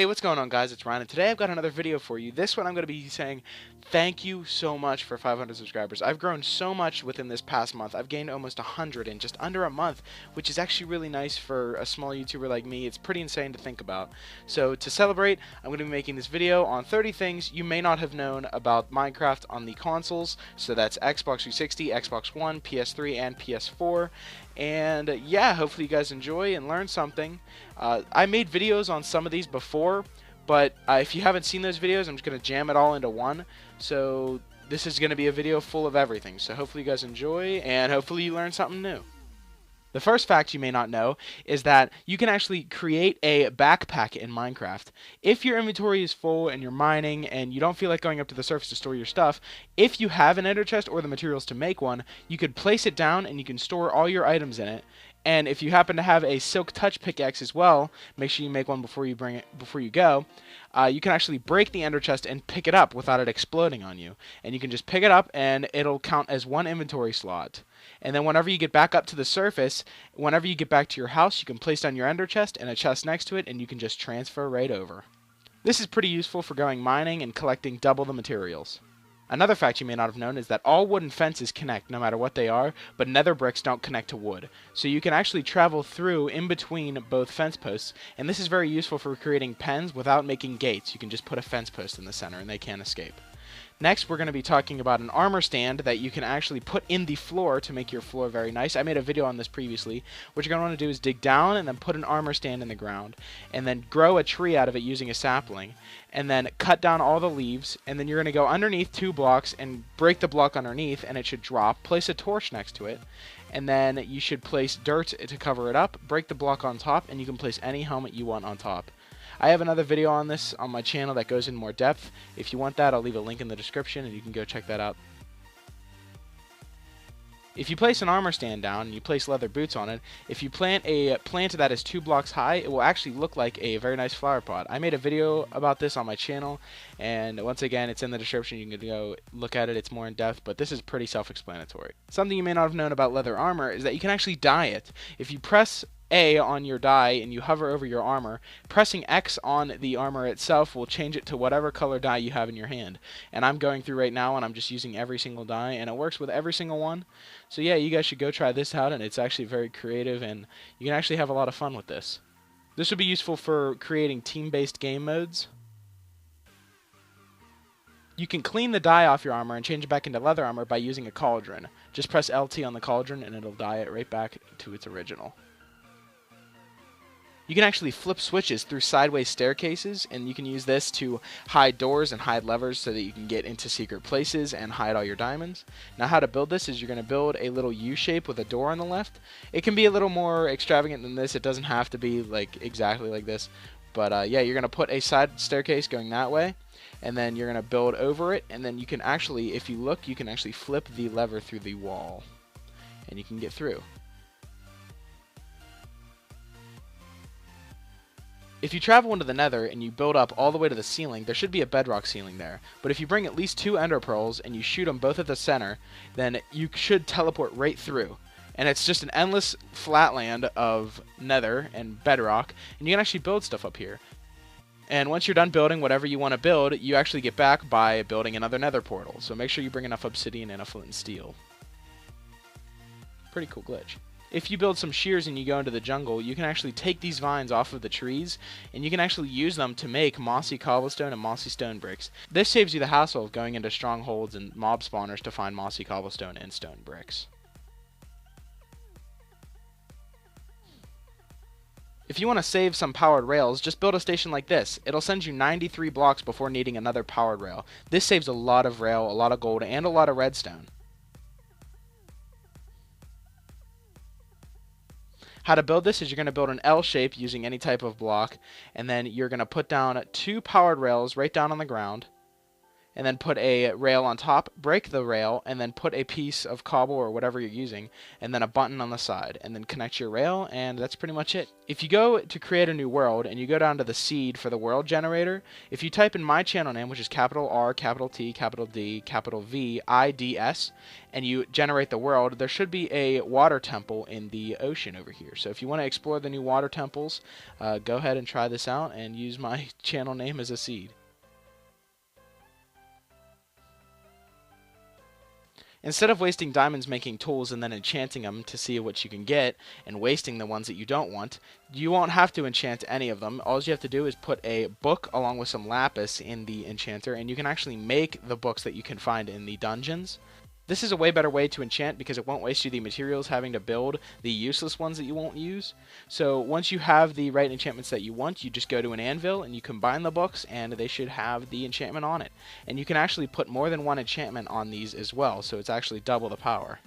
Hey, what's going on, guys? It's Ryan, and today I've got another video for you. This one I'm going to be saying thank you so much for 500 subscribers. I've grown so much within this past month. I've gained almost 100 in just under a month, which is actually really nice for a small YouTuber like me. It's pretty insane to think about. So to celebrate, I'm going to be making this video on 30 things you may not have known about Minecraft on the consoles. So that's Xbox 360, Xbox One, PS3, and PS4. And yeah, hopefully you guys enjoy and learn something. I made videos on some of these before, but if you haven't seen those videos, I'm just going to jam it all into one. So this is going to be a video full of everything. So hopefully you guys enjoy, and hopefully you learn something new. The first fact you may not know is that you can actually create a backpack in Minecraft. If your inventory is full and you're mining and you don't feel like going up to the surface to store your stuff, if you have an ender chest or the materials to make one, you could place it down and you can store all your items in it. And if you happen to have a silk touch pickaxe as well, make sure you make one before you go. You can actually break the ender chest and pick it up without it exploding on you. And you can just pick it up and it'll count as one inventory slot. And then whenever you get back up to the surface, whenever you get back to your house, you can place down your ender chest and a chest next to it, and you can just transfer right over. This is pretty useful for going mining and collecting double the materials. Another fact you may not have known is that all wooden fences connect no matter what they are, but nether bricks don't connect to wood. So you can actually travel through in between both fence posts, and this is very useful for creating pens without making gates. You can just put a fence post in the center and they can't escape. Next, we're going to be talking about an armor stand that you can actually put in the floor to make your floor very nice. I made a video on this previously. What you're going to want to do is dig down and then put an armor stand in the ground, and then grow a tree out of it using a sapling, and then cut down all the leaves, and then you're going to go underneath 2 blocks and break the block underneath, and it should drop. Place a torch next to it, and then you should place dirt to cover it up, break the block on top, and you can place any helmet you want on top. I have another video on this on my channel that goes in more depth. If you want that, I'll leave a link in the description and you can go check that out. If you place an armor stand down and you place leather boots on it, if you plant a plant that is 2 blocks high, it will actually look like a very nice flower pot. I made a video about this on my channel, and once again, it's in the description. You can go look at it. It's more in depth, but this is pretty self-explanatory. Something you may not have known about leather armor is that you can actually dye it. If you press A on your dye and you hover over your armor, pressing X on the armor itself will change it to whatever color dye you have in your hand. And I'm going through right now and I'm just using every single dye, and it works with every single one. So yeah, you guys should go try this out, and it's actually very creative and you can actually have a lot of fun with this. This would be useful for creating team-based game modes. You can clean the dye off your armor and change it back into leather armor by using a cauldron. Just press LT on the cauldron and it'll dye it right back to its original. You can actually flip switches through sideways staircases, and you can use this to hide doors and hide levers so that you can get into secret places and hide all your diamonds. Now, how to build this is you're going to build a little U shape with a door on the left. It can be a little more extravagant than this. It doesn't have to be like exactly like this. But yeah, you're going to put a side staircase going that way, and then you're going to build over it, and then you can actually, if you look, you can actually flip the lever through the wall, and you can get through. If you travel into the nether and you build up all the way to the ceiling, there should be a bedrock ceiling there. But if you bring at least 2 ender pearls and you shoot them both at the center, then you should teleport right through. And it's just an endless flatland of nether and bedrock, and you can actually build stuff up here. And once you're done building whatever you want to build, you actually get back by building another nether portal. So make sure you bring enough obsidian and a flint and steel. Pretty cool glitch. If you build some shears and you go into the jungle, you can actually take these vines off of the trees, and you can actually use them to make mossy cobblestone and mossy stone bricks. This saves you the hassle of going into strongholds and mob spawners to find mossy cobblestone and stone bricks. If you want to save some powered rails, just build a station like this. It'll send you 93 blocks before needing another powered rail. This saves a lot of rail, a lot of gold, and a lot of redstone. How to build this is you're going to build an L shape using any type of block, and then you're going to put down 2 powered rails right down on the ground, and then put a rail on top, break the rail, and then put a piece of cobble or whatever you're using, and then a button on the side, and then connect your rail, and that's pretty much it. If you go to create a new world, and you go down to the seed for the world generator, if you type in my channel name, which is capital R, capital T, capital D, capital V, I, D, S, and you generate the world, there should be a water temple in the ocean over here. So if you want to explore the new water temples, go ahead and try this out, and use my channel name as a seed. Instead of wasting diamonds making tools and then enchanting them to see what you can get, and wasting the ones that you don't want, you won't have to enchant any of them. All you have to do is put a book along with some lapis in the enchanter, and you can actually make the books that you can find in the dungeons. This is a way better way to enchant because it won't waste you the materials having to build the useless ones that you won't use. So once you have the right enchantments that you want, you just go to an anvil and you combine the books, and they should have the enchantment on it. And you can actually put more than one enchantment on these as well, so it's actually double the power.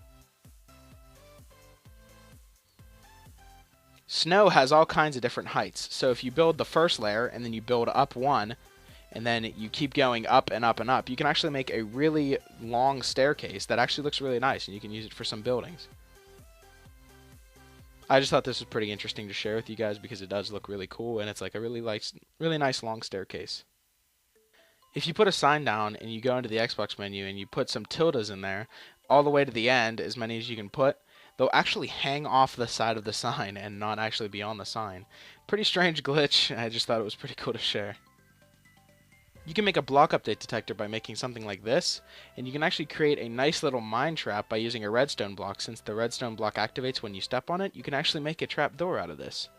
Snow has all kinds of different heights, so if you build the first layer and then you build up one, and then you keep going up and up and up, you can actually make a really long staircase that actually looks really nice, and you can use it for some buildings. I just thought this was pretty interesting to share with you guys because it does look really cool, and it's like a really nice long staircase. If you put a sign down and you go into the Xbox menu and you put some tildes in there, all the way to the end, as many as you can put, they'll actually hang off the side of the sign and not actually be on the sign. Pretty strange glitch. I just thought it was pretty cool to share. You can make a block update detector by making something like this, and you can actually create a nice little mine trap by using a redstone block. Since the redstone block activates when you step on it, you can actually make a trap door out of this.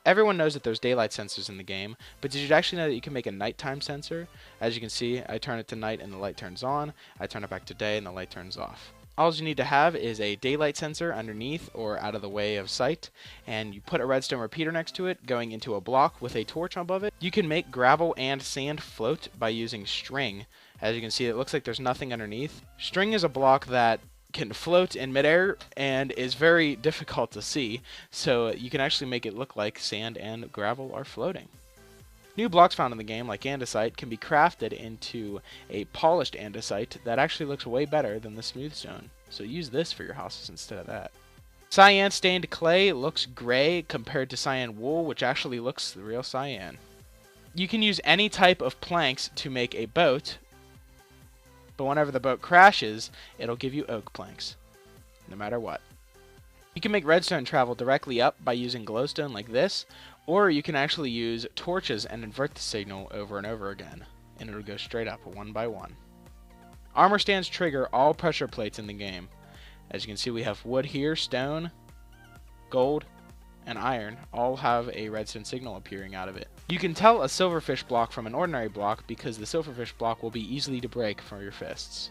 Everyone knows that there's daylight sensors in the game, but did you actually know that you can make a nighttime sensor? As you can see, I turn it to night and the light turns on, I turn it back to day and the light turns off. All you need to have is a daylight sensor underneath or out of the way of sight, and you put a redstone repeater next to it going into a block with a torch above it. You can make gravel and sand float by using string. As you can see, it looks like there's nothing underneath. String is a block that can float in midair and is very difficult to see, so you can actually make it look like sand and gravel are floating. New blocks found in the game, like andesite, can be crafted into a polished andesite that actually looks way better than the smooth stone. So use this for your houses instead of that. Cyan stained clay looks gray compared to cyan wool, which actually looks the real cyan. You can use any type of planks to make a boat, but whenever the boat crashes, it'll give you oak planks, no matter what. You can make redstone travel directly up by using glowstone like this, or you can actually use torches and invert the signal over and over again, and it'll go straight up one by one. Armor stands trigger all pressure plates in the game. As you can see, we have wood here, stone, gold, and iron all have a redstone signal appearing out of it. You can tell a silverfish block from an ordinary block because the silverfish block will be easily to break from your fists.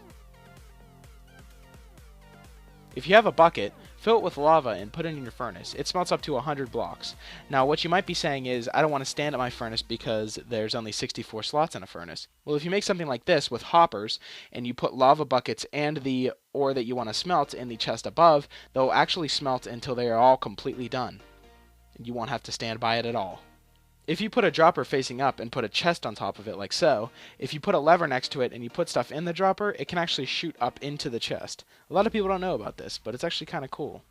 If you have a bucket, fill it with lava and put it in your furnace. It smelts up to 100 blocks. Now, what you might be saying is, I don't want to stand at my furnace because there's only 64 slots in a furnace. Well, if you make something like this with hoppers, and you put lava buckets and the ore that you want to smelt in the chest above, they'll actually smelt until they are all completely done. You won't have to stand by it at all. If you put a dropper facing up and put a chest on top of it like so, if you put a lever next to it and you put stuff in the dropper, it can actually shoot up into the chest. A lot of people don't know about this, but it's actually kind of cool.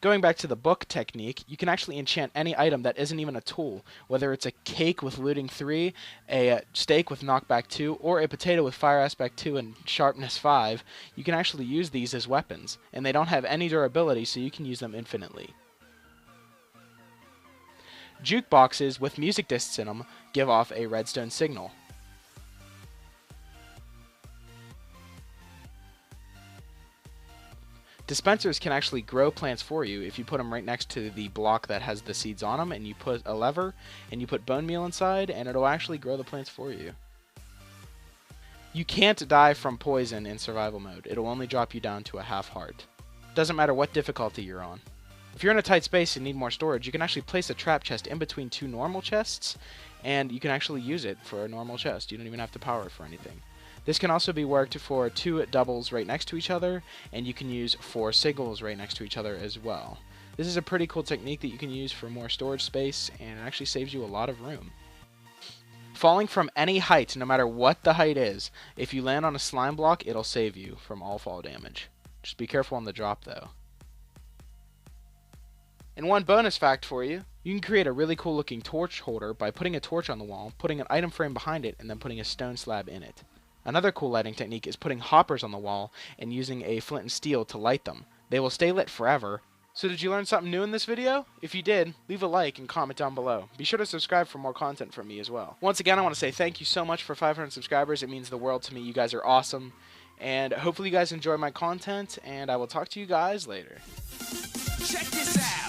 Going back to the book technique, you can actually enchant any item that isn't even a tool, whether it's a cake with looting 3, a steak with knockback 2, or a potato with fire aspect 2 and sharpness 5. You can actually use these as weapons, and they don't have any durability, so you can use them infinitely. Jukeboxes with music discs in them give off a redstone signal. Dispensers can actually grow plants for you if you put them right next to the block that has the seeds on them, and you put a lever and you put bone meal inside, and it'll actually grow the plants for you. You can't die from poison in survival mode. It'll only drop you down to a half heart. Doesn't matter what difficulty you're on. If you're in a tight space and need more storage, you can actually place a trap chest in between two normal chests, and you can actually use it for a normal chest. You don't even have to power it for anything. This can also be worked for 2 doubles right next to each other, and you can use 4 singles right next to each other as well. This is a pretty cool technique that you can use for more storage space, and it actually saves you a lot of room. Falling from any height, no matter what the height is, if you land on a slime block, it'll save you from all fall damage. Just be careful on the drop though. And one bonus fact for you, you can create a really cool looking torch holder by putting a torch on the wall, putting an item frame behind it, and then putting a stone slab in it. Another cool lighting technique is putting hoppers on the wall and using a flint and steel to light them. They will stay lit forever. So did you learn something new in this video? If you did, leave a like and comment down below. Be sure to subscribe for more content from me as well. Once again, I want to say thank you so much for 500 subscribers. It means the world to me. You guys are awesome. And hopefully you guys enjoy my content, and I will talk to you guys later. Check this out.